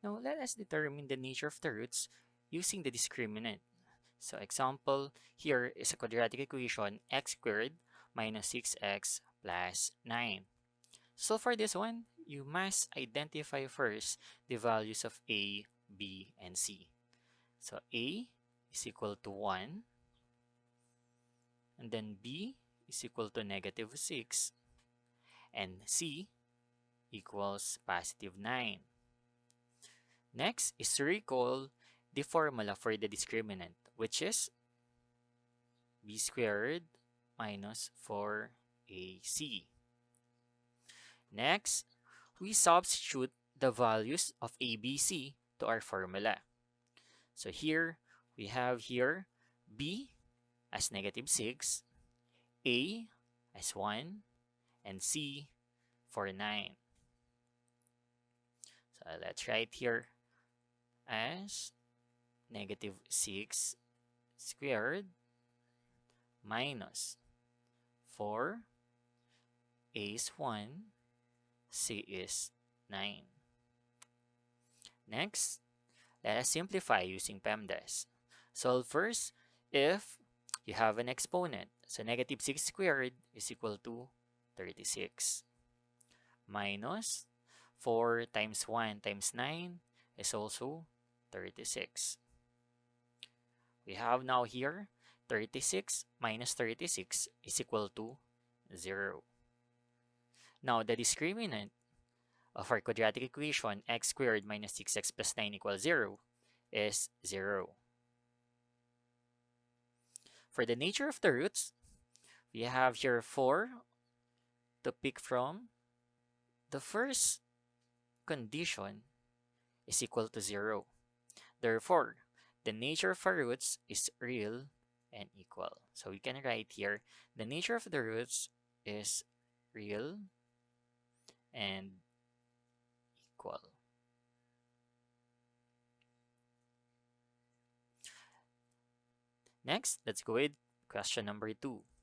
Now let us determine the nature of the roots using the discriminant. So example, here is a quadratic equation x squared minus 6x plus 9. So for this one, you must identify first the values of a, b, and c. So a is equal to 1, and then b is equal to negative 6, and c equals positive 9. Next is to recall the formula for the discriminant, which is b squared minus 4ac. Next, we substitute the values of a, b, c to our formula. So here, we have here b as negative 6, a as 1, and c for 9. So let's write here as negative 6 squared minus 4, a is 1, c is 9. Next, let us simplify using PEMDAS. Solve first if you have an exponent. So negative 6 squared is equal to 36 minus 4 times 1 times 9 is also 36. We have now here 36 minus 36 is equal to 0. Now the discriminant of our quadratic equation x squared minus 6x plus 9 equals 0 is 0. For the nature of the roots, we have here 4 to pick from. The first condition is equal to 0. Therefore, the nature of our roots is real and equal. So we can write here, the nature of the roots is real and equal. Next, let's go with question number 2.